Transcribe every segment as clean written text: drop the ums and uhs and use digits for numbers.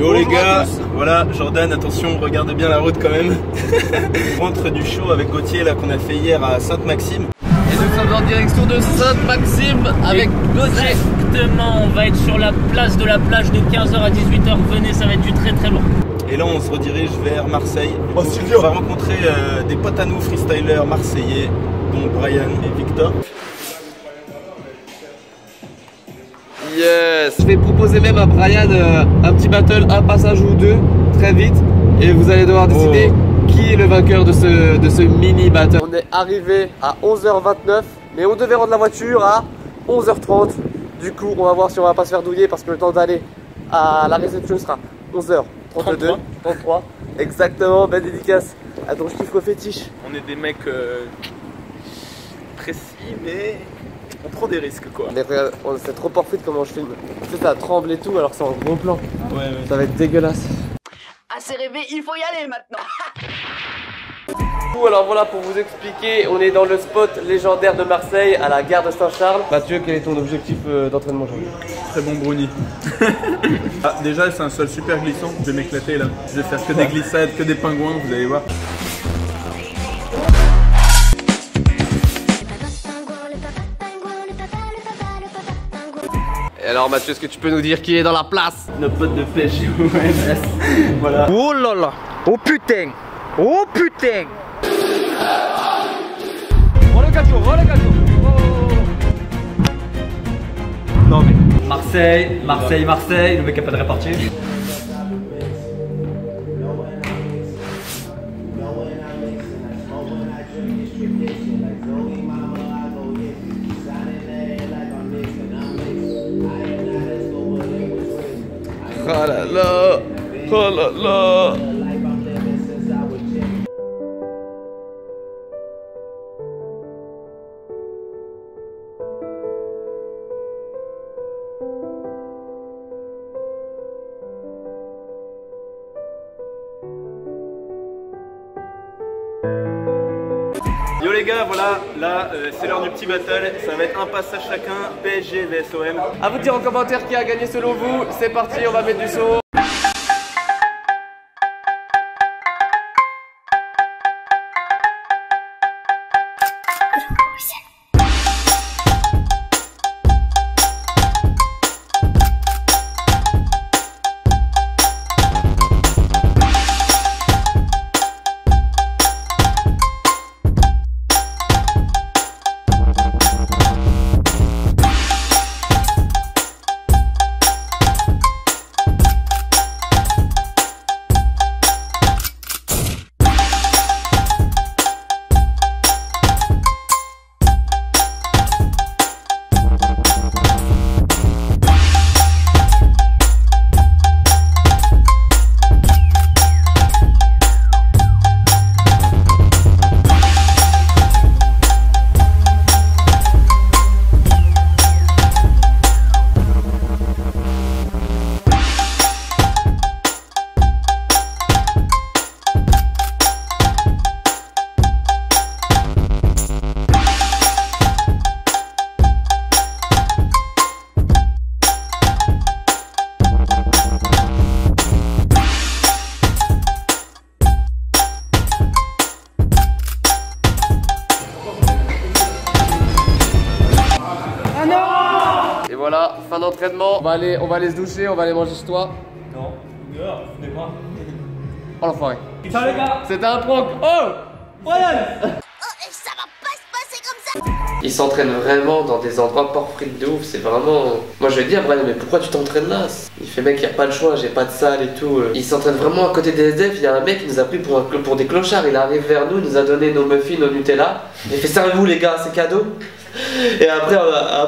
Yo les gars, voilà Jordan, attention, regardez bien la route quand même. On rentre du show avec Gauthier là qu'on a fait hier à Sainte-Maxime. Et nous sommes en direction de Sainte-Maxime avec Gauthier. Exactement, on va être sur la place de la plage de 15h à 18h. Venez, ça va être du très très lourd. Et là on se redirige vers Marseille. On va rencontrer des potes à nous freestylers marseillais, dont Brian et Victor. Yes. Je vais proposer même à Brian un petit battle, un passage ou deux, très vite. Et vous allez devoir décider qui est le vainqueur de ce mini battle. On est arrivé à 11h29, mais on devait rendre la voiture à 11h30. Du coup, on va voir si on va pas se faire douiller parce que le temps d'aller à la réception sera 11h32. 33. Exactement, belle dédicace à ton chiffre fétiche. On est des mecs précis, mais on prend des risques quoi. Mais regarde, c'est trop parfait comment je filme. Tu sais, ça tremble et tout alors que c'est en gros plan. Ouais. Ça va être dégueulasse. Assez rêvé, il faut y aller maintenant. Alors voilà, pour vous expliquer, on est dans le spot légendaire de Marseille à la gare de Saint-Charles. Mathieu, quel est ton objectif d'entraînement aujourd'hui? Très bon brownie. Ah, déjà c'est un sol super glissant, je vais m'éclater là. Je vais faire que des glissades, que des pingouins, vous allez voir. Et alors Mathieu, est-ce que tu peux nous dire qui est dans la place? Nos potes de pêche OMS. Voilà. Oh là là. Oh putain. Oh putain. Non mais. Marseille, le mec a pas de répartie. Oh là là. Oh là là. Yo les gars, voilà, là c'est l'heure du petit battle, ça va être un pass à chacun, PSG vs OM. A vous dire en commentaire qui a gagné selon vous. C'est parti, on va mettre du son. Et voilà, fin d'entraînement. On va aller se doucher, on va aller manger chez toi. Non, dehors, venez pas. Oh l'enfoiré. Ciao les gars. C'était un prank. Oh Brian. Ça va pas se passer comme ça. Il s'entraîne vraiment dans des endroits porphyriques de ouf, c'est vraiment... Moi je vais dire Brian, mais pourquoi tu t'entraînes là? Il fait mec, y a pas de choix, j'ai pas de salle et tout. Il s'entraîne vraiment à côté des SDF, il y a un mec qui nous a pris pour des clochards, il arrive vers nous, il nous a donné nos muffins, nos Nutella. Il fait servez-vous les gars, c'est cadeau. Et après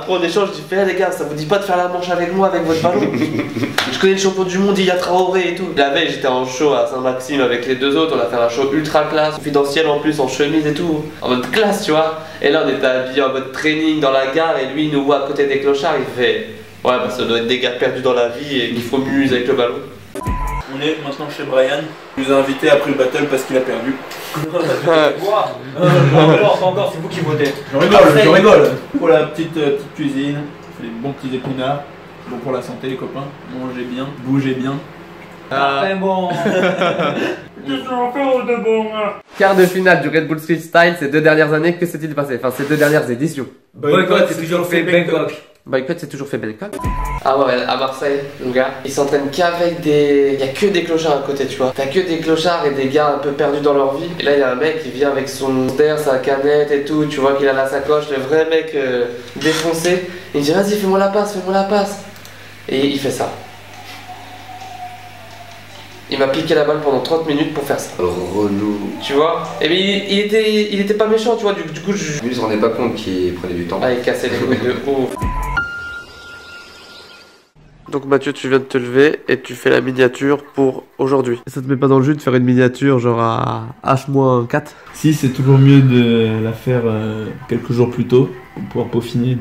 on échange, je dis fais les gars, ça vous dit pas de faire la manche avec moi avec votre ballon? Je connais le champion du monde, il y a Traoré et tout. La veille j'étais en show à Saint-Maxime avec les deux autres, on a fait un show ultra classe, confidentiel en plus, en chemise et tout, en mode classe tu vois. Et là on était habillés en mode training dans la gare et lui il nous voit à côté des clochards, il fait ouais bah ça doit être des gars perdus dans la vie et qu'il faut muse avec le ballon. On est maintenant chez Brian, il nous a invités après le battle parce qu'il a perdu. Pas encore, c'est vous qui votez. Je rigole. Pour la petite cuisine, on fait des bons petits épinards. Bon pour la santé les copains, mangez bien, bougez bien. Enfin bon. Quart de finale du Red Bull Street Style ces 2 dernières années, que s'est-il passé? Enfin, ces 2 dernières éditions. Boycott, c'est toujours fait Bangkok. Boycott, c'est toujours fait Bangkok. Ah ouais, à Marseille, mon gars, ils s'entraînent qu'avec des... Il y a que des clochards à côté, tu vois. T'as que des clochards et des gars un peu perdus dans leur vie. Et là, il y a un mec qui vient avec son terre, sa canette et tout. Tu vois qu'il a la sacoche, le vrai mec défoncé. Il dit, vas-y, fais-moi la passe, fais-moi la passe. Et il fait ça. Il m'a piqué la balle pendant 30 minutes pour faire ça. Relou. Tu vois? Et bien il était pas méchant, tu vois, du coup je... Lui, il se rendait pas compte qu'il prenait du temps. Ah, il cassait les couilles de ouf. Donc Mathieu, tu viens de te lever et tu fais la miniature pour aujourd'hui. Ça te met pas dans le jus de faire une miniature genre à H-4? Si, c'est toujours mieux de la faire quelques jours plus tôt pour pouvoir peaufiner.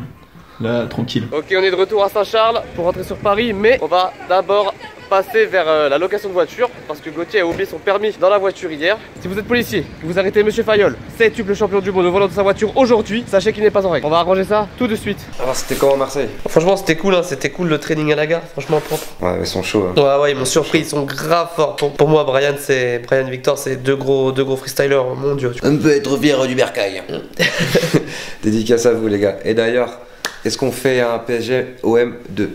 Là, tranquille. Ok, on est de retour à Saint-Charles pour rentrer sur Paris, mais on va d'abord passer vers la location de voiture parce que Gauthier a oublié son permis dans la voiture hier. Si vous êtes policier, que vous arrêtez Monsieur Fayol, septuple champion du monde au volant de sa voiture aujourd'hui, sachez qu'il n'est pas en règle. On va arranger ça tout de suite. Alors, c'était comment Marseille? Franchement, c'était cool, hein. C'était cool le training à la gare, franchement propre. Ouais, ils sont chauds. Hein. Ouais, ils m'ont surpris, ils sont grave forts. Pour moi, Brian Victor, c'est deux gros freestylers, mon dieu. On peut être fier du bercail. Dédicace à vous, les gars. Et d'ailleurs, est-ce qu'on fait un PSG OM 2?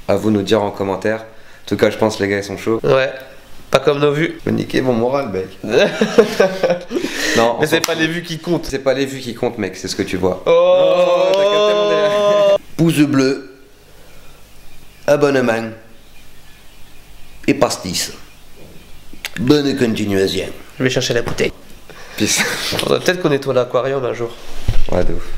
À vous de nous dire en commentaire. En tout cas, je pense que les gars ils sont chauds. Ouais, pas comme nos vues. Me niquer mon moral, mec. Non, mais c'est pas les vues qui comptent. C'est pas les vues qui comptent, mec, c'est ce que tu vois. Oh, t'as capté mon délire. Pouce bleu, abonnement et pastis. Bonne continuation. Je vais chercher la bouteille. Peace. Faudrait peut-être qu'on nettoie l'aquarium un jour. Ouais, de ouf.